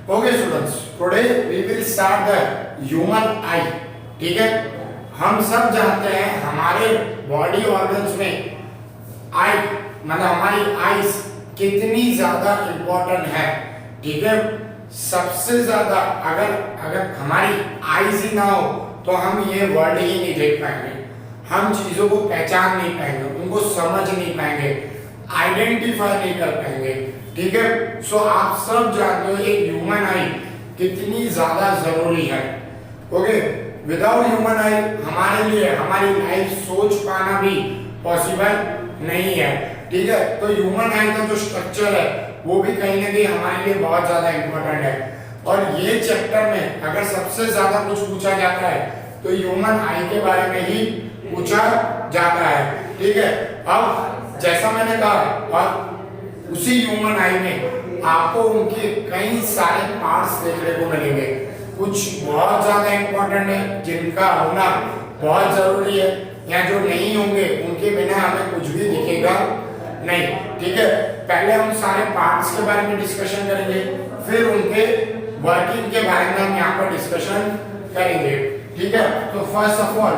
Okay students, today we will start the human eye. ठीक है, हम सब जानते हैं हमारे बॉडी ऑर्गन्स में आई मतलब हमारी आईज कितनी ज्यादा इंपॉर्टेंट है। ठीक है, सबसे ज्यादा अगर हमारी आईज ही ना हो तो हम ये वर्ल्ड ही नहीं देख पाएंगे, हम चीजों को पहचान नहीं पाएंगे, उनको समझ नहीं पाएंगे, आइडेंटिफाई नहीं कर पाएंगे। ठीक है, सो आप सब जानते हो एक ह्यूमन आई कितनी ज्यादा जरूरी है। ओके, विदाउट ह्यूमन आई हमारे लिए हमारी लाइफ सोच पाना भी पॉसिबल नहीं है। ठीक है, तो ह्यूमन आई का जो स्ट्रक्चर है वो भी कहीं ना कहीं हमारे लिए बहुत ज्यादा इंपॉर्टेंट है। और ये चैप्टर में अगर सबसे ज्यादा कुछ पूछा जाता है तो ह्यूमन आई के बारे में ही पूछा जाता है। ठीक है, अब जैसा मैंने कहा और उसी ह्यूमन आई में आपको उनके कई सारे पार्ट्स देखने को मिलेंगे। कुछ बहुत ज्यादा इंपॉर्टेंट है जिनका होना बहुत जरूरी है, या जो नहीं होंगे उनके बिना हमें कुछ भी दिखेगा नहीं। ठीक है, पहले हम सारे पार्ट्स के बारे में डिस्कशन करेंगे, फिर उनके वर्किंग के बारे में हम यहाँ पर डिस्कशन करेंगे। ठीक है, तो फर्स्ट ऑफ ऑल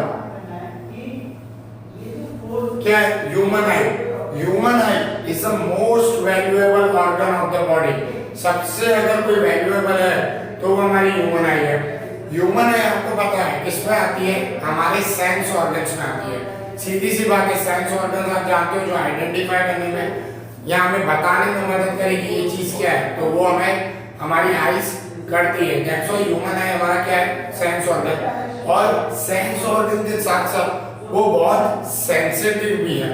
क्या है human I? Human I is the most valuable organ of the body. सबसे अगर कोई वैल्यूएबल है तो वो हमारी ह्यूमन आई है। ह्यूमन आई आपको पता है किस में आती है? हमारे सेंस ऑर्गन्स में आती है। सीधी सी बात है, सेंस ऑर्गन्स आप जानते हो जो आइडेंटिफाई करने में या हमें बताने में मदद करेगी ये चीज क्या है, तो वो हमें हमारी आईज करती है। दैट्स व्हाई ह्यूमन आई हमारा क्या है? Sense organ. और सेंस ऑर्गन के साथ साथ वो बहुत सेंसिटिव भी है।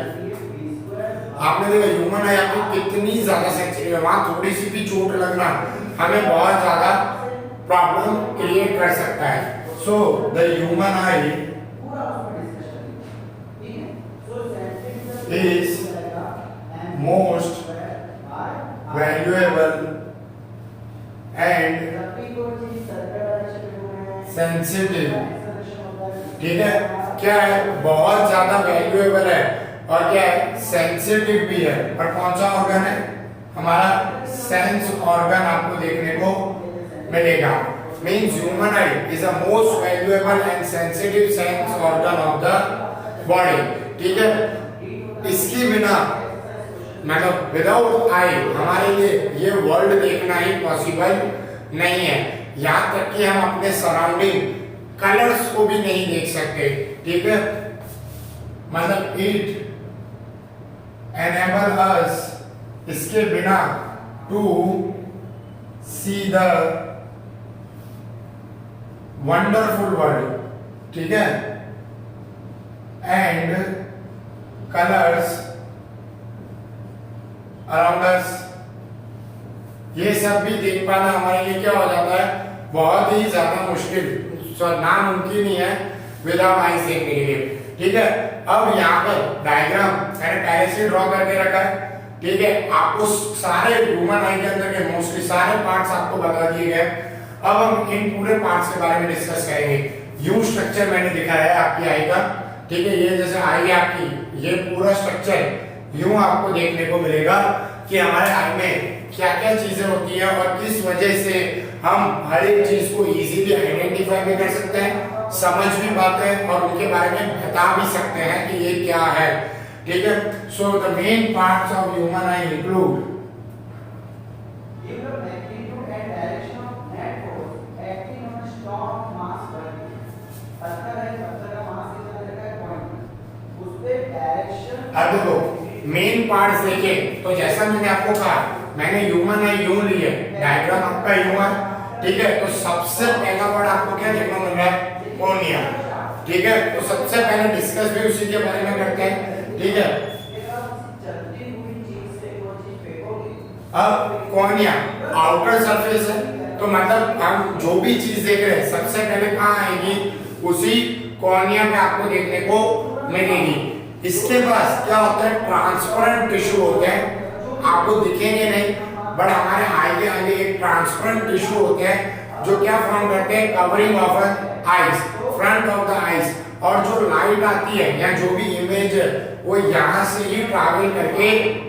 आपने देखा ह्यूमन आई आपकी कितनी ज्यादा सेंसिटिव है, वहां थोड़ी सी भी चोट लगना हमें बहुत ज्यादा प्रॉब्लम क्रिएट कर सकता है। So the human I is most valuable and sensitive. ठीक है, क्या है? बहुत ज्यादा वैल्यूएबल है और क्या है? सेंसिटिव भी है। और कौन सा ऑर्गन है? हमारा सेंस ऑर्गन आपको देखने को मिलेगा। Means human I is the most valuable and sensitive sense organ of the body. ठीक है, इसके बिना मतलब विदाउट आई हमारे लिए ये वर्ल्ड देखना ही पॉसिबल नहीं है। यहाँ तक कि हम अपने सराउंडिंग कलर्स को भी नहीं देख सकते। ठीक है, मतलब इट enable us इसके बिना to see the wonderful world। ठीक है, and colors around us, ये सब भी देख पाना हमारे लिए क्या हो जाता है? बहुत ही ज्यादा मुश्किल, नामुमकिन ही है विदाउट आईज देखने के लिए। ठीक है, अब यहाँ पर डायग्राम मैंने पहले से ड्रॉ करके रखा है। ठीक है, आपको सारे ह्यूमन आई के अंदर के मोस्टली सारे पार्ट्स आपको बता दिए गए। अब हम इन पूरे पार्ट्स के बारे में डिस्कस करेंगे। यू स्ट्रक्चर मैंने दिखाया है आपकी आई का। ठीक है, ये जैसे आई है आपकी, ये पूरा स्ट्रक्चर यूं आपको देखने को मिलेगा कि हमारे आई में क्या क्या चीजें होती हैं और किस वजह से हम हर एक चीज को इजीली आइडेंटिफाई भी कर सकते हैं, समझ भी पाते हैं और उनके बारे में बता भी सकते हैं कि ये क्या है। ठीक है, so the main parts of human I include अब देखो मेन पार्ट्स देखें तो जैसा मैंने आपको कहा, मैंने ह्यूमन आई यूं ली है, डायग्राम आपका यूं है। ठीक है, तो सबसे पहला वर्ड आपको क्या देखने को मिल रहा है? कॉर्निया। ठीक है, तो सबसे पहले डिस्कस भी उसी के बारे में करते हैं। ठीक है, अब कॉर्निया आउटर सरफेस है, तो मतलब हम जो भी चीज देख रहे हैं सबसे पहले कहाँ आएगी? उसी कॉर्निया में आपको देखने को मिलेगी। इसके पास क्या होता है? ट्रांसपेरेंट टिश्यू होते हैं, आपको दिखेंगे नहीं बट हमारे आई के आगे एक ट्रांसपेरेंट टिश्यू होते हैं जो क्या फॉर्म करते हैं? Covering of eyes, front of the eyes. और जो लाइट आती है या जो भी इमेज है वो यहाँ से ही ट्रैवल करके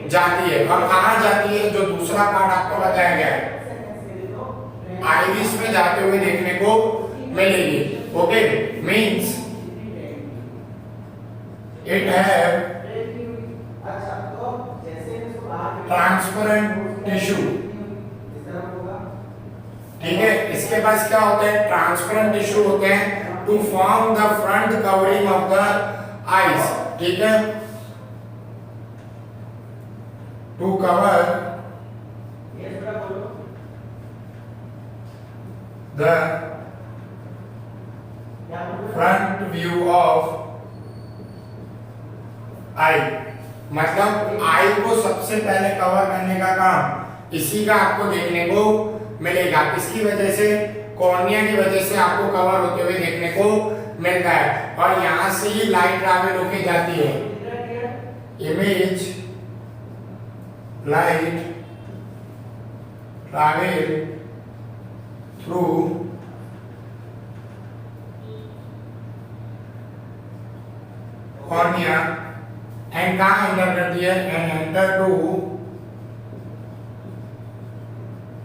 जाती है। और कहाँ जाती है? जो दूसरा पार्ट आपको बताया गया है आइरिस में जाते हुए देखने को मिलेगी। Okay, means it have transparent tissue. ठीक है, इसके पास क्या होता है, ट्रांसपेरेंट टिश्यू होते हैं to form the front covering of the eyes. ठीक है, to cover the front view of eye. मतलब आई को सबसे पहले कवर करने का काम इसी का आपको देखने को मिलेगा। किसकी वजह से, कॉर्निया की वजह से आपको कवर होते हुए देखने को मिलता है। और यहां से ही लाइट ट्रैवल होके जाती है, image light travel through cornea and कहाँ एंटर करती है, एंड एंटर टू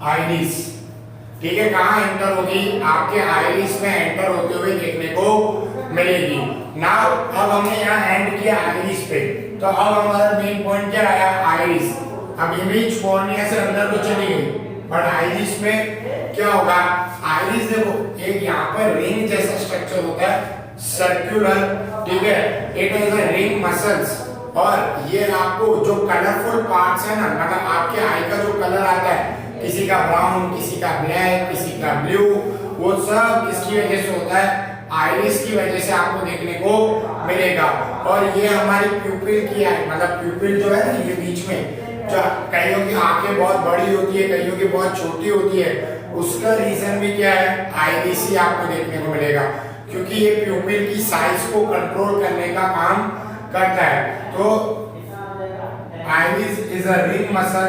आइरिस। ठीक है, कहाँ एंटर होगी, आपके आइरिस में एंटर होते हुए देखने को मिलेगी ना। अब हमने यहाँ एंड किया आइरिस पे, तो अब हमारा मेन पॉइंट क्या आया, आइरिस। अब इमेज कॉर्निया से अंदर तो चली गई, बट आइरिस में क्या होगा, आइरिस देखो एक यहाँ पर रिंग जैसा स्ट्रक्चर होता है, सर्कुलर। ठीक है, it is a ring muscles. और ये आपको जो कलरफुल पार्ट्स है ना, मतलब आपके आई का जो कलर आता है, किसी का ब्राउन, किसी का ब्लैक, किसी का ब्लू, वो सब किसकी वजह से होता है, आइरिस की वजह से आपको देखने को मिलेगा। और ये हमारी प्यूपिल की है, मतलब प्यूपिल जो है ना, ये बीच में जो कईयों की आंखें बहुत बड़ी होती है, कईयों की बहुत छोटी होती है, उसका रीजन भी क्या है, आइरिस ही आपको देखने को मिलेगा, क्योंकि ये प्यूपिल की साइज को कंट्रोल करने का काम करता है। तो iris is a ring muscle,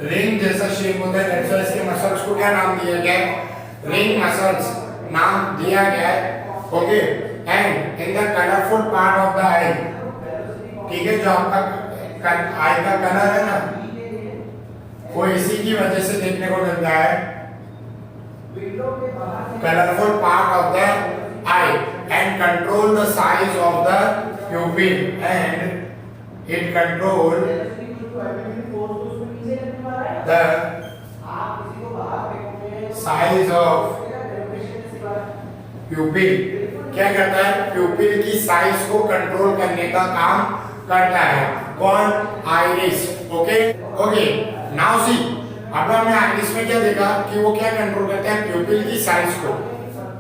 ring जैसा शेप होता है, दैट्स व्हाई इसके मसल्स को क्या नाम दिया गया है, रिंग मसल्स नाम दिया गया है। Okay, and in the colourful part of the eye. ठीक है, जो आपका आई का कलर है ना, वो इसी की वजह से देखने को मिलता है, colourful part of the I, and control the size of the प्यूपिल, and it control the size of pupil। क्या करता है, प्यूपिल की साइज को कंट्रोल करने का काम करता है कौन, आइरिस। ओके ओके, नाउ सी, अब हमने आइरिस में क्या देखा कि वो क्या कंट्रोल करता है, प्यूपिल की साइज को।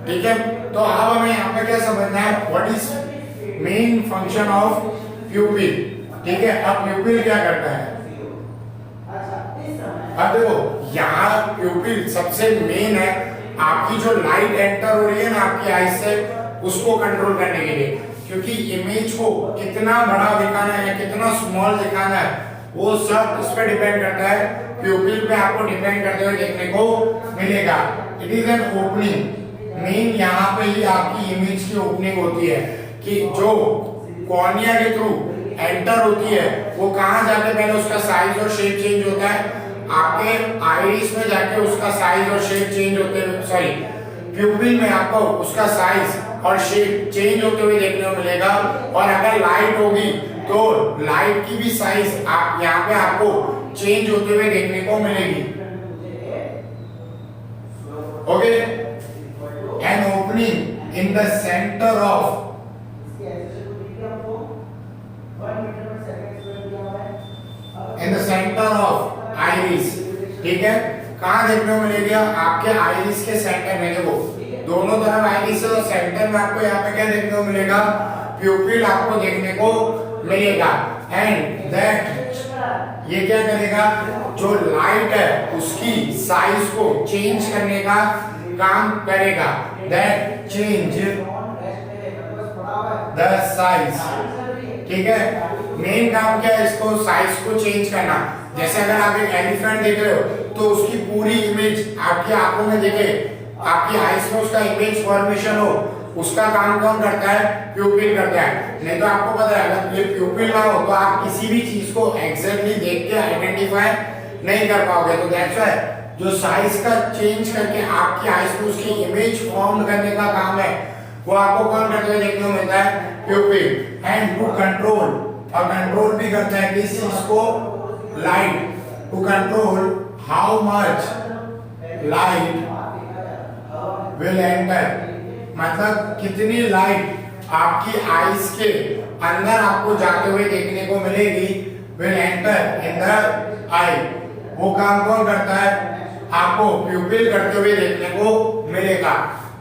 ठीक है, तो अब हमें यहाँ पे क्या समझना है, what is main function of प्यूपिल। ठीक है, अब प्यूपिल क्या करता है, अब देखो यहाँ प्यूपिल सबसे मेन है, आपकी जो लाइट एंटर हो रही है ना आपकी आईज से, उसको कंट्रोल करने के लिए, क्योंकि इमेज को कितना बड़ा दिखाना है, कितना स्मॉल दिखाना है, वो सब इस पे डिपेंड करता है, प्यूपिल पे आपको डिपेंड करते हुए देखने को मिलेगा। It is an opening, main यहाँ पे ही आपकी इमेज की ओपनिंग होती है, कि जो कॉर्निया के थ्रू एंटर होती है, वो कहाँ जाके पहले उसका साइज और शेप चेंज होता है, आपके आइरिस में जाके उसका साइज और शेप चेंज होते हुए, सॉरी प्यूपिल में आपको उसका साइज और शेप चेंज होते हुए देखने को मिलेगा। और अगर लाइट होगी तो लाइट की भी साइज आप यहाँ पे आपको चेंज होते हुए देखने को मिलेगी। Okay, an opening in the centre of iris. ठीक है, कहाँ देखने को मिलेगा, आपके आइरिस के सेंटर में। देखो दोनों तरफ आइरिस है, और सेंटर में आपको यहाँ पे क्या देखने को मिलेगा, प्यूपिल आपको देखने को मिलेगा। एंड दैट ये क्या करेगा, जो लाइट है उसकी साइज को चेंज करने का काम करेगा, दैट चेंज द साइज। ठीक है, मेन काम क्या है, इसको साइज को चेंज करना। जैसे अगर आप एक एलिफेंट देख रहे हो, तो उसकी पूरी इमेज आपकी आंखों में दिखे, आपकी आईज में उसका इमेज फॉर्मेशन हो, उसका काम कौन करता है, प्यूपिल करता है। नहीं तो आपको पता है, अगर ये प्यूपिल ना हो तो आप किसी भी चीज को एग्जैक्टली देख के आइडेंटिफाई नहीं कर पाओगे। तो दैट्स व्हाई जो साइज का चेंज करके आपकी आईज को उसकी इमेज फॉर्म करने का काम है, वो आपको कौन करते हुए देखने को मिलता है? प्यूपिल। एंड टू कंट्रोल, और कंट्रोल भी करता है किस चीज को? Light. To control how much light will enter, मतलब कितनी लाइट आपकी आईज के अंदर आपको जाते हुए देखने को मिलेगी, विल एंटर इन द आई, वो काम कौन करता है? आपको प्यूपिल करते हुए देखने को मिलेगा।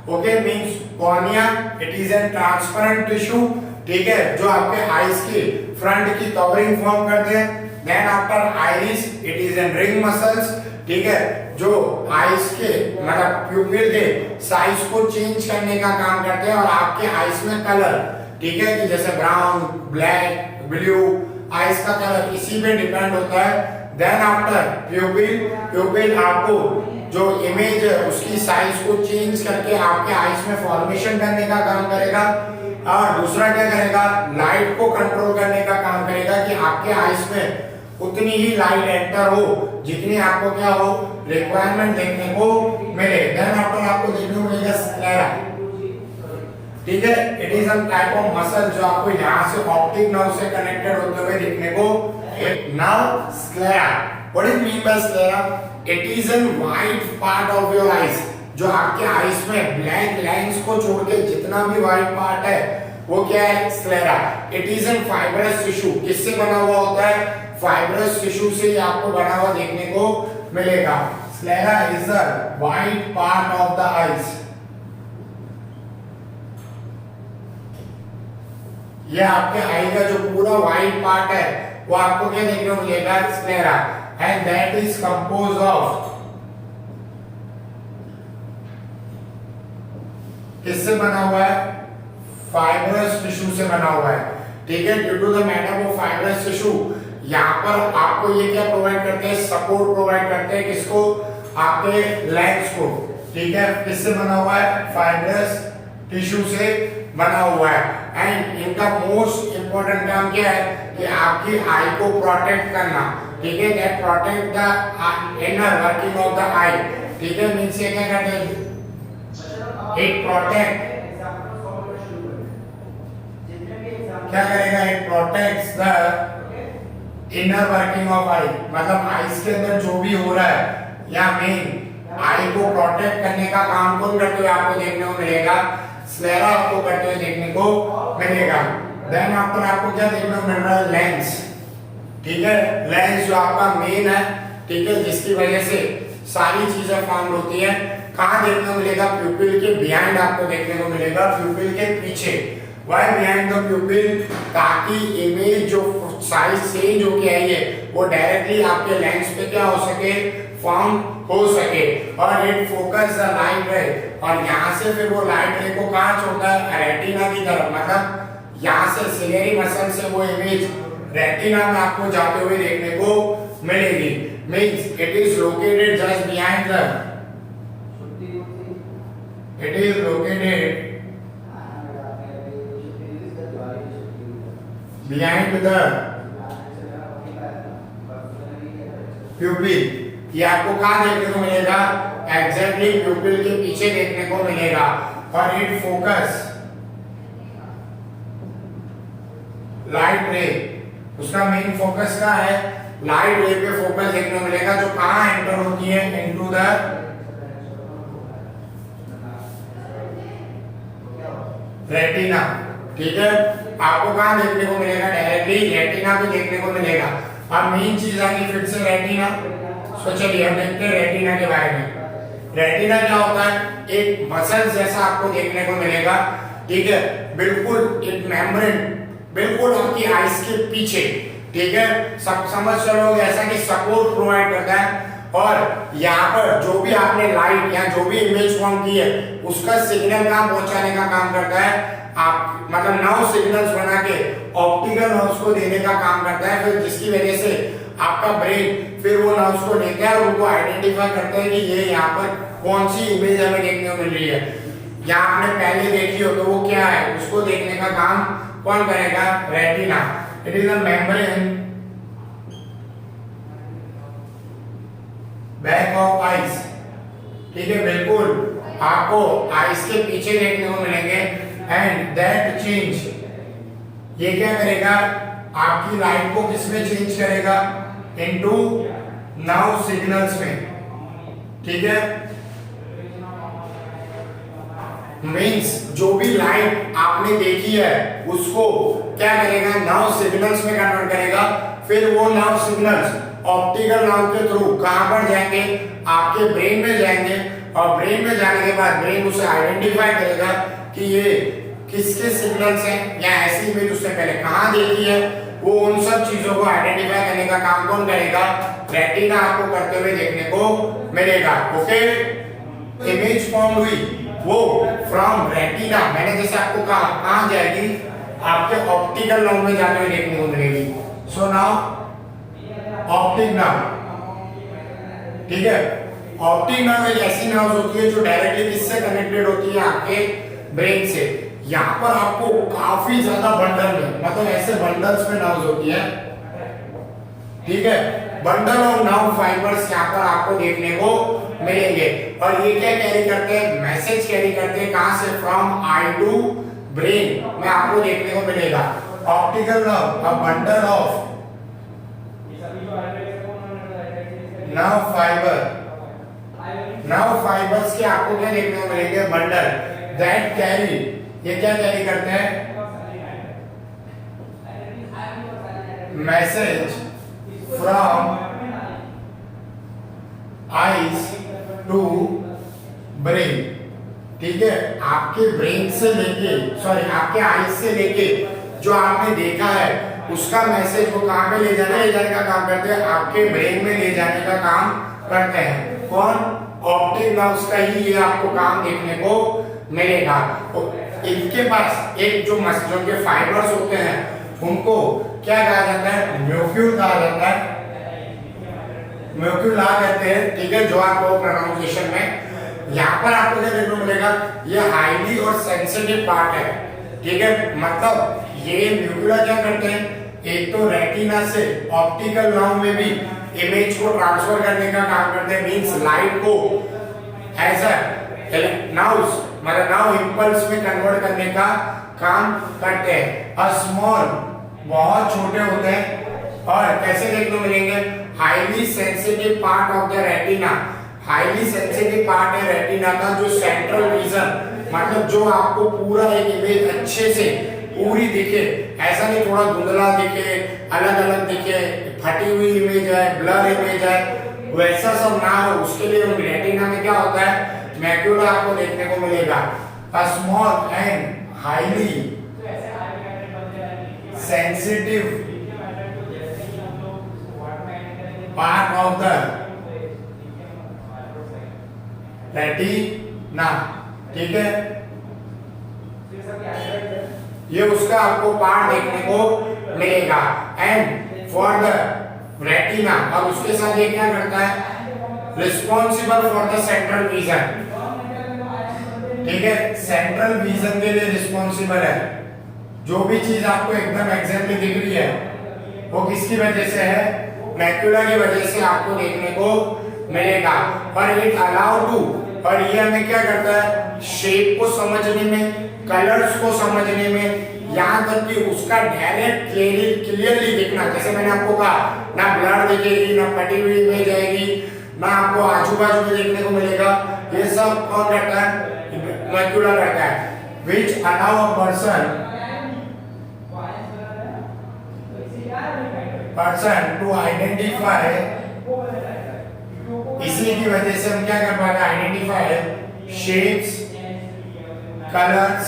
Okay, means cornea it is N transparent tissue, ठीक है, जो आपके आईज के फ्रंट की कवरिंग फॉर्म करते हैं। Then after iris it is an ring muscles, ठीक है, जो आईज के मतलब प्यूपिल के साइज को चेंज करने का काम करते हैं और आपके आईज में कलर, ठीक है, कि जैसे ब्राउन, ब्लैक, ब्लू, आईज का कलर इसी पे डिपेंड होता है। देन आफ्टर प्यूपिल, प्यूपिल आपको जो इमेज है उसकी साइज को चेंज करके आपके आईज में फॉर्मेशन करने का काम करेगा। और दूसरा क्या करेगा? लाइट को कंट्रोल करने का काम करेगा कि आपके आईज में उतनी ही लाइट एंटर हो जितनी आपको क्या हो, रिक्वायरमेंट देखने को मिले। देन आफ्टर आपको देखने को मिलेगा स्क्लेरा, ठीक है, it is a type of muscle जो आपको यहाँ से ऑप्टिक नर्व से कनेक्टेड होते हुए देखने को। Now sclera, what is mean by sclera? It is and white part of your eyes, जो आपके आईज में ब्लैक लाइंस को छोड़ के जितना भी वाइट पार्ट है वो क्या है? Sclera. It is N fibrous tissue, किससे बना हुआ होता है? फाइब्रस टिश्यू से ही आपको बना हुआ देखने को मिलेगा। Sclera is the white part of the eyes. ये आपके आई का जो पूरा वाइट पार्ट है वो आपको क्या देखने को मिलेगा? Sclera. And that is compose of, किससे बना हुआ है? फाइब्रस टिश्यू से बना हुआ है, ठीक है। Due to the matter of fibrous tissue, यहाँ पर आपको ये क्या प्रोवाइड करते हैं? सपोर्ट प्रोवाइड करते हैं, किसको? आपके लेग्स को, ठीक है। किससे बना हुआ है? फाइब्रस टिश्यू से बना हुआ है। एंड इनका मोस्ट इंपॉर्टेंट काम क्या है? कि आपकी आई को प्रोटेक्ट करना, ठीक है, that protect the inner working of the eye, ठीक है। मींस ये क्या करते हैं? इट प्रोटेक्ट, क्या करेगा? It protects the inner working of eye, मतलब आईज के अंदर जो भी हो रहा है या मेन आई को प्रोटेक्ट करने का काम कौन करते हुए आपको देखने को मिलेगा? स्क्लेरा आपको करते हुए देखने को मिलेगा। देन आफ्टर आपको क्या देखने को मिल रहा है? लेंस, ठीक है, लेंस जो आपका मेन है, ठीक है, जिसकी वजह से सारी चीजें फॉर्म होती है। कहाँ देखने को मिलेगा? प्यूपिल के बिहाइंड आपको देखने को मिलेगा, प्यूपिल के पीछे। Why behind the pupil? ताकि इमेज जो साइज चेंज होके आई है वो डायरेक्टली आपके लेंस पे क्या हो सके? फॉर्म हो सके। और इट फोकस द लाइट रे, और यहाँ से फिर वो लाइट रे को कहाँ छोड़ता है? रेटिना की तरफ, मतलब यहाँ से सिलेरी मसल से वो इमेज रेटिना में आपको जाते हुए देखने को मिलेगी। Means it is located just behind the, it is located behind the pupil। ये आपको कहाँ देखने को मिलेगा? एग्जैक्टली प्यूपिल के पीछे देखने को मिलेगा। और इट फोकस लाइट रे, उसका मेन फोकस क्या है? लाइट रे पे फोकस देखने को मिलेगा, जो कहाँ एंटर होती है? इनटू द रेटिना, ठीक है। आपको कहाँ देखने को मिलेगा? डायरेक्टली रेटिना पे देखने को मिलेगा। अब मेन चीज आ गई फिर से रेटिना। तो चलिए हम देखते हैं रेटिना के बारे में। रेटिना क्या होता है? एक मसल जैसा आपको देखने को मिलेगा, ठीक है, बिल्कुल एक मेम्ब्रेन, बिल्कुल आपकी आईज के पीछे, ठीक है। सब समझ चलोगे ऐसा कि सपोर्ट प्रोवाइड करता है। और यहाँ पर जो भी आपने लाइट या जो भी इमेज फॉर्म की है उसका सिग्नल कहाँ पहुंचाने का काम करता है? आप मतलब नर्व सिग्नल्स बना के ऑप्टिकल नर्व्स को देने का काम करता है, फिर जिसकी वजह से आपका ब्रेन फिर वो नर्व्स को लेता है और उनको आइडेंटिफाई करता है कि ये यहाँ पर कौन सी इमेज हमें देखने को मिल रही है। यहाँ आपने पहले देखी हो तो वो क्या है, उसको देखने का काम कौन करेगा? Retina. It is a membrane back of ice, ठीक है, बिल्कुल आपको आइस के पीछे देखने को मिलेंगे। एंड दैट चेंज, ये क्या करेगा, आपकी लाइट को किसमें चेंज करेगा, इनटू नाउ सिग्नल्स में, ठीक है। मीन्स जो भी लाइट आपने देखी है उसको क्या करेगा, नाउ सिग्नल्स में कन्वर्ट करेगा। फिर वो नाउ सिग्नल्स ऑप्टिकल नाउ के थ्रू कहां पर जाएंगे, आपके ब्रेन में जाएंगे, और ब्रेन में जाने के बाद ब्रेन उसे आइडेंटिफाई करेगा कि ये किसके सिग्नल्स हैं, या ऐसी इमेज उसने पहले कहां देखी है, वो उन सब चीजों को आइडेंटिफाई करने का काम कौन करेगा, रेटिना आपको करते हुए देखने को मिलेगा। ओके, इमेज फॉर्म हुई वो फ्रॉम रेटिना, मैंने जैसे आपको कहा कहां जाएगी, आपके ऑप्टिकल नर्व में जाते हुए देखने को मिलेगी। सो नाउ ऑप्टिक नर्व, ठीक है, ऑप्टिक नर्व एक ऐसी नर्व होती है जो डायरेक्टली किससे कनेक्टेड होती है, आपके ब्रेन से। यहाँ पर आपको काफी ज्यादा बंडल में, मतलब ऐसे बंडल्स में नर्व्स होती है, ठीक है, बंडल ऑफ नर्व फाइबर्स यहाँ पर आपको देखने को मिलेंगे। और ये क्या कैरी करते हैं, मैसेज कैरी करते हैं, कहां से, फ्रॉम आई टू ब्रेन में आपको देखने को मिलेगा। Optical nerve, a bundle of nerve fibre, nerve fibres के आपको क्या देखने को मिलेंगे, बंडल दैट कैरी, ये क्या कैरी करते हैं, message from eyes to brain, ठीक है, आपके ब्रेन से लेके, सॉरी आपके आइज से लेके जो आपने देखा है उसका मैसेज को कहां पे ले जाने का काम करते हैं, आपके ब्रेन में ले जाने का काम करते हैं। कौन, ऑप्टिक नर्व्स का ही ये आपको काम देखने को मिलेगा। तो इनके पास एक जो मस्तिष्क के फाइबर्स होते हैं उनको क्या कहा जाता है, म्यूक्यूल कहा जाता है, म्यूक्यूला कहते हैं, ठीक है, जो आपको प्रोनाउंसिएशन में यहाँ पर आपको क्या देखने को मिलेगा, ये हाईली और सेंसिटिव पार्ट है, ठीक है, मतलब ये म्यूक्यूला क्या करते हैं, एक तो रेटिना से ऑप्टिकल नर्व में भी इमेज को ट्रांसफर करने का काम करते हैं, मींस लाइट को एज अ नाउस, मतलब नाउ इंपल्स में कन्वर्ट करने का काम करते हैं। अ स्मॉल, बहुत छोटे होते हैं, और कैसे देखने को मिलेंगे, highly sensitive part of the retina, highly sensitive part है रेटिना का जो सेंट्रल विजन, मतलब जो आपको पूरा एक इमेज अच्छे से पूरी दिखे, ऐसा नहीं थोड़ा धुंधला दिखे, अलग अलग दिखे, फटी हुई इमेज है, ब्लर इमेज है, वैसा सब ना हो, उसके लिए रेटिना में क्या होता है, मैक्यूला आपको देखने को मिलेगा। A small and highly sensitive part of the retina, ठीक है, ये उसका आपको पार्ट देखने को मिलेगा। एंड फॉर द रेटिना, और उसके साथ ये क्या करता है, responsible for the central vision, ठीक है, सेंट्रल विजन के लिए रिस्पॉन्सिबल है। जो भी चीज आपको एकदम एग्जैक्टली दिख रही है वो किसकी वजह से है, मैक्यूला की वजह से आपको देखने को मिलेगा। और इट अलाउ टू, और ये हमें क्या करता है, शेप को समझने में, कलर्स को समझने में, यहाँ तक कि उसका डायरेक्ट क्लियरली दिखना, जैसे मैंने आपको कहा, ना ब्लर दिखेगी, ना फटी हुई इमेज आएगी, ना आपको आजू बाजू में देखने को मिलेगा, ये सब कौन करता है, मैक्यूला करता है। Which allow a person to identify, इसी की वजह से हम क्या कर पाते हैं, आइडेंटिफाई शेप्स, कलर्स,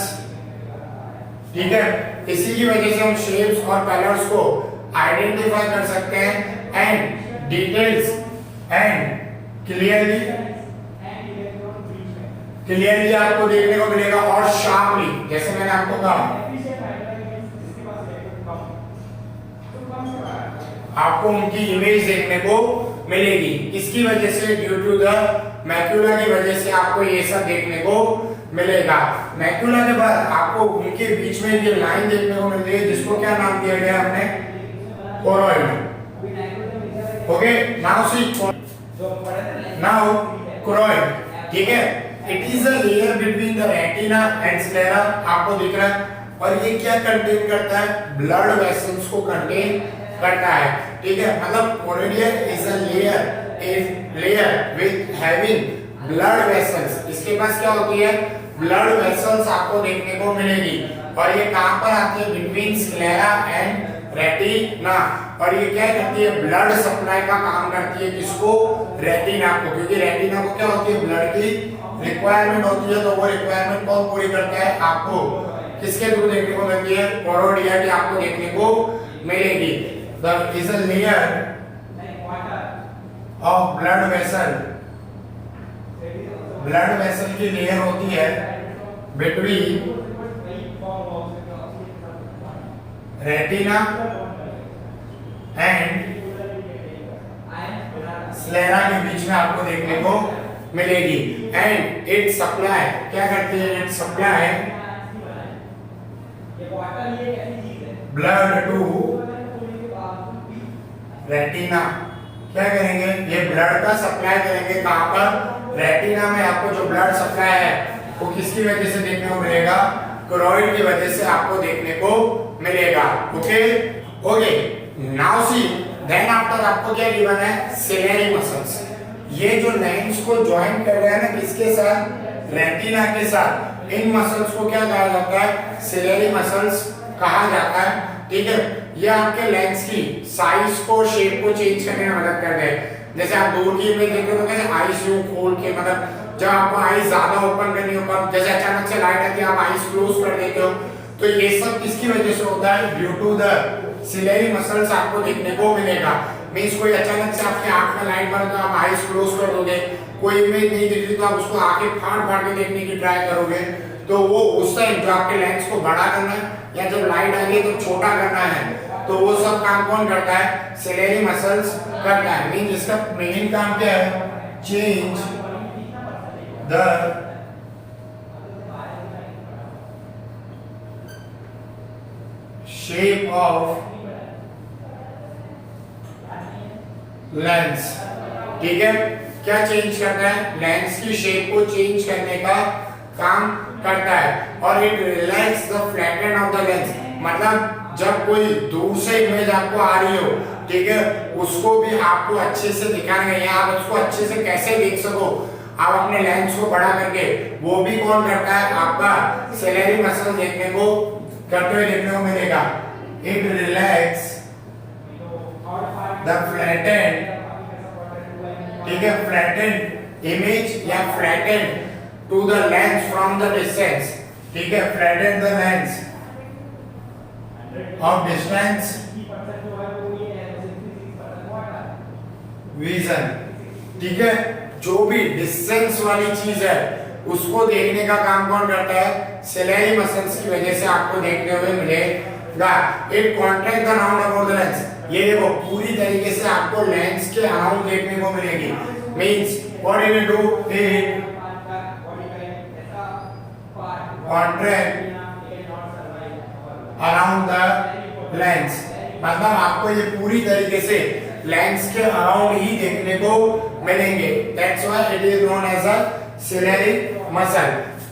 ठीक है, इसी की वजह से हम शेप्स और कलर्स को आइडेंटिफाई कर सकते हैं, एंड डिटेल्स एंड क्लियरली आपको देखने को मिलेगा, और शार्पली, जैसे मैंने आपको कहा, आपको उनकी इमेज देखने को मिलेगी। इसकी वजह से, ड्यू टू द मैक्यूला की वजह से आपको ये सब देखने को मिलेगा। मैक्यूला के बाद आपको उनके बीच में ये लाइन देखने को मिल रही है, जिसको क्या नाम दिया गया हमने, choroid. Okay, now see now choroid, ठीक है, it is a layer between the retina and sclera, आपको दिख रहा है, और ये क्या कंटेन करता है, ब्लड वेसल्स को कंटेन करता है, ठीक है, मतलब cornea is a layer with having blood vessels, इसके पास क्या होती है, ब्लड वेसल्स आपको देखने को मिलेगी, और ये कहां पर आती है, बिटवीन स्क्लेरा एंड रेटिना, और ये क्या करती है, ब्लड सप्लाई का काम करती है, किसको, रेटिना को, क्योंकि रेटिना को क्या होती है, ब्लड की रिक्वायरमेंट होती है, तो वो रिक्वायरमेंट कौन पूरी करता है, आपको किसके थ्रू देखने को मिलती है, कोरोनिया की आपको देखने को मिलेगी। The is a layer of blood vessel, blood vessel की लेयर होती है बिटवीन रेटिना एंड स्लेरा के बीच में आपको देखने को मिलेगी, एंड इट सप्लाई, क्या करती है, it supply blood to retina, क्या करेंगे, ये ब्लड का सप्लाई करेंगे कहां पर, रेटिना में, आपको जो ब्लड सप्लाई है वो किसकी वजह से देखने को मिलेगा, क्रोइड की वजह से आपको देखने को मिलेगा, okay okay. Now see then after आपको क्या गिवन है, सिलेरी मसल्स, ये जो लेंस को ज्वाइन कर रहे हैं ना किसके साथ, रेटिना के साथ, इन मसल्स को क्या कहा जाता है, सिलेरी मसल्स कहा जाता है, ठीक है, ये आपके लेंस की साइज को, शेप को चेंज करने में मदद करते हैं, जैसे आप दूर की इमेज देखते हो तो कैसे आईज यूं खोल के, मतलब जब आपको आईज ज्यादा ओपन करनी हो, जैसे अचानक से लाइट आती है आप आईज क्लोज कर देते हो, तो ये सब किसकी वजह से होता है, due to the ciliary muscles आपको देखने को मिलेगा, मींस कोई अचानक से आपके आंख में लाइट मारे तो आप आईज क्लोज कर दोगे, कोई इमेज नहीं दिख रही तो आप उसको आंखें फाड़ के देखने की ट्राई करोगे, तो वो उस टाइम जो आपके लेंस को बड़ा करना है या जब लाइट आ रही है तो छोटा करना है, तो वो सब काम कौन करता है, सिलेरी मसल्स करता है, मींस इसका मेन काम क्या है, change the shape of lens, ठीक है, क्या चेंज करता है, लेंस की शेप को चेंज करने का काम करता है, और it relax the flattened of the lens, मतलब जब कोई दूर से इमेज आपको आ रही हो, ठीक है, उसको भी आपको अच्छे से दिखाने के, आप उसको अच्छे से कैसे देख सको, आप अपने लेंस को बड़ा करके, वो भी कौन करता है, आपका सिलेरी मसल देखने को करते हुए देखने को मिलेगा, इट रिलैक्स द फ्लैटेंड, ठीक है, फ्लैटेंड इमेज या flattened to the lens from the distance, ठीक है, flattened the lens of distance vision, ठीक है, जो भी डिस्टेंस वाली चीज है उसको देखने का काम कौन करता है, सिलेरी मसल्स की वजह से आपको देखने हुए मिलेगा, it contract the round about the lens, ये देखो पूरी तरीके से आपको लेंस के अराउंड देखने को मिलेगी, means what it do, it contract around the lens, मतलब आपको ये पूरी तरीके से लेंस के अराउंड ही देखने को मिलेंगे, that's why it is known as a ciliary muscle.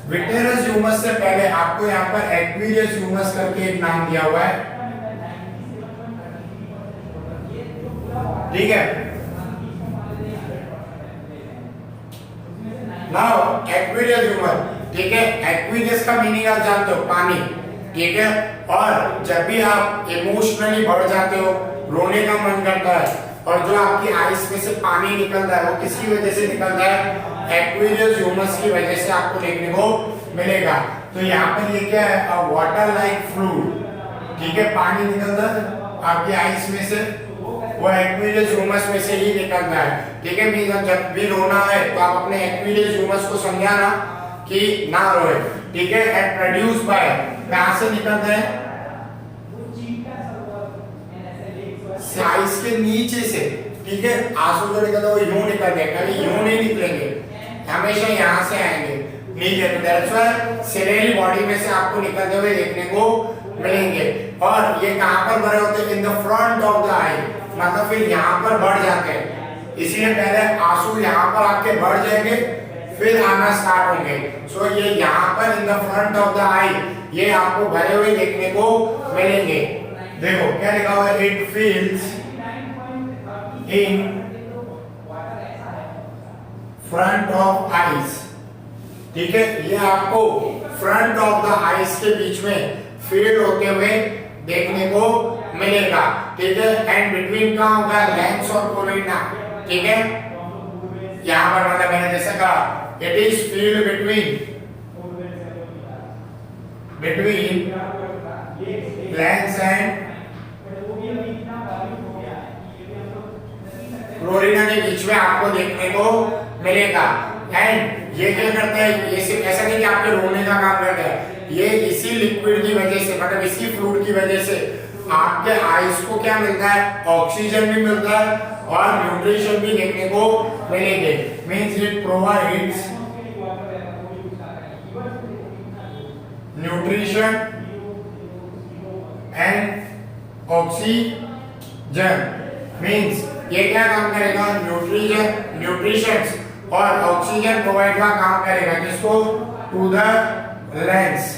Vitreous humus से पहले आपको यहाँ पर एक्विरियस ह्यूमस करके एक नाम दिया हुआ है, ठीक है, नाउ एक्विरियस ह्यूमस, ठीक है, एक्विरियस का मीनिंग आप जानते हो, पानी, ठीक है, और जब भी आप इमोशनली बढ़ जाते हो, रोने का मन करता है, और जो आपकी आईज में से पानी निकलता है वो किसकी वजह से निकलता है, एक्विरियस ह्यूमस की वजह से आपको देखने को मिलेगा, तो यहाँ पर ये क्या है, अ वाटर लाइक फ्लूइड, ठीक है, पानी निकलता है आपकी आईज में से, वो एक्विरियस ह्यूमस में से ही निकलता है, ठीक है, मींस जब भी रोना है तो आप अपने एक्विरियस ह्यूमस को समझाना कि ना रोए, ठीक है, एंड प्रोड्यूस बाय, कहां से निकलता है, साइज के नीचे से, ठीक है, आंसू जो निकलता है वो यूं निकलते हैं, कभी यूं नहीं निकलेंगे, हमेशा यहां से आएंगे नीचे, तो दैट्स व्हाई सिलेरी बॉडी में से आपको निकलते हुए देखने को मिलेंगे, और ये कहां पर भरे होते हैं, in the front of the eye, मतलब फिर यहां पर बढ़ जाते हैं, इसलिए पहले आंसू यहाँ पर आपके बढ़ जाएंगे, फिर आना स्टार्ट होंगे। सो ये यहाँ पर in the front of the eye ये आपको भरे हुए देखने को मिलेंगे। देखो क्या लिखा हुआ है, it feels in front of eyes. ठीक है, ये आपको फ्रंट ऑफ द आईज के बीच में फील्ड होते हुए देखने को मिलेगा। ठीक है, एंड बिटवीन का होगा लेंस और कोरिना। ठीक है, यहाँ पर मतलब मैंने जैसे कहा it is field between lens and क्लोरिना के बीच में आपको देखने को मिलेगा। एंड ये क्या करता है, ये सिर्फ ऐसा नहीं कि आपके रोने का काम करता है, ये इसी लिक्विड की वजह से मतलब इसी फ्लूइड की वजह से आपके आईज को क्या मिलता है, ऑक्सीजन भी मिलता है और न्यूट्रिशन भी देखने को मिलेंगे। Means it provides nutrition and oxygen. Means ये क्या काम करेगा, न्यूट्रिशन और ऑक्सीजन प्रोवाइड का काम करेगा। किसको, टू द लेंस।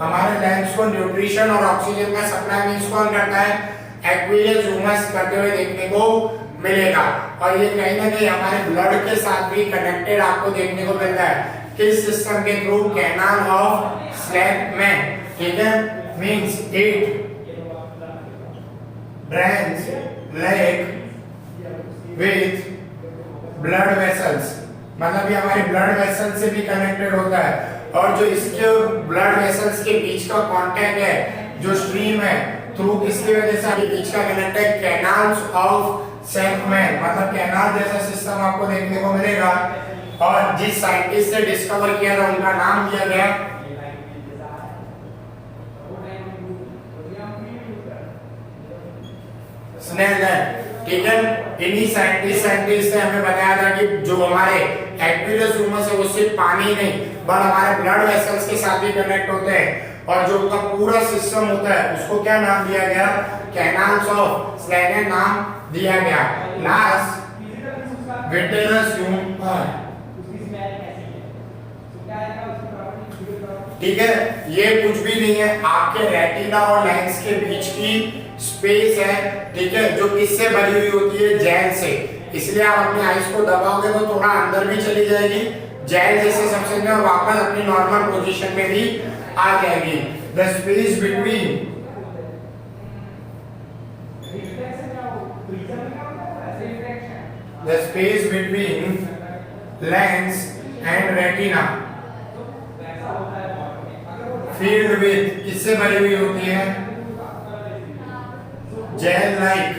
हमारे लेंस को न्यूट्रिशन और ऑक्सीजन का सप्लाई मींस कौन करता है, एक्वियस ह्यूमस करते हुए देखने को मिलेगा। और ये कहीं ना कहीं हमारे ब्लड के साथ भी कनेक्टेड आपको देखने को मिलता है। किस सिस्टम के थ्रू, कैनाल ऑफ स्लैकमैन। ठीक है, means it drains leg with blood vessels, मतलब ये हमारे ब्लड वेसल से भी कनेक्टेड होता है। और जो इसके ब्लड वेसल्स के बीच का कांटेक्ट है, जो स्ट्रीम है, थ्रू किसकी वजह से बीच का कनेक्ट है, कैनाल्स ऑफ सैकमैन, मतलब कैनाल जैसा सिस्टम आपको देखने को मिलेगा। और जिस साइंटिस्ट ने डिस्कवर किया था उनका नाम दिया गया स्नेलर। ठीक है, इन्हीं साइंटिस्ट ने हमें बताया था कि जो हमारे एक्वियस ह्यूमस है वो सिर्फ पानी नहीं बट हमारे ब्लड वेसल्स के साथ भी कनेक्ट होते हैं। और जो उनका पूरा सिस्टम होता है उसको क्या नाम दिया गया, कैनाल्स ऑफ स्लैकमैन नाम दिया गया। Last vitreous humour. ठीक है, ये कुछ भी नहीं है, आपके रेटिना और लेंस के बीच की स्पेस है। ठीक है, जो किससे भरी हुई होती है, जेल से। इसलिए आप अपनी आईज को दबाओगे तो थोड़ा अंदर भी चली जाएगी, जेल जैसे सबसे और वापस अपनी नॉर्मल पोजीशन में भी आ जाएगी। The space between lens and retina field with किससे भरी हुई होती है, जेल लाइक।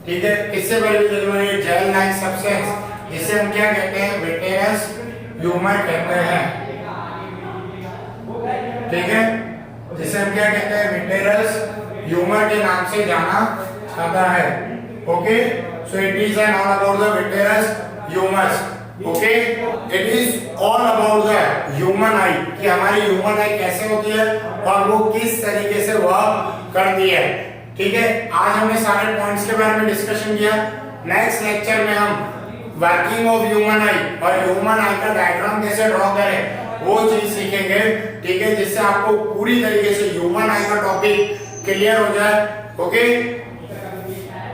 ठीक है, किससे भरी हुई है, जेल लाइक सब्सटेंस, जिसे हम क्या कहते हैं, विटेरस ह्यूमर कहते हैं। ठीक है, जिसे हम क्या कहते हैं, विटेरस ह्यूमर के नाम से जाना जाता है। Okay, so it is an all about the vitreous humours. Okay, it is all about the human eye, कि हमारी ह्यूमन आई कैसे होती है और वो किस तरीके से वर्क करती है। ठीक है, आज हमने सारे पॉइंट्स के बारे में डिस्कशन किया। नेक्स्ट लेक्चर में हम वर्किंग ऑफ ह्यूमन आई और ह्यूमन आई का डायग्राम कैसे ड्रॉ करें वो चीज सीखेंगे। ठीक है, जिससे आपको पूरी तरीके से ह्यूमन आई का टॉपिक क्लियर हो जाए। ओके,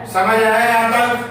समझ आया यहाँ तक?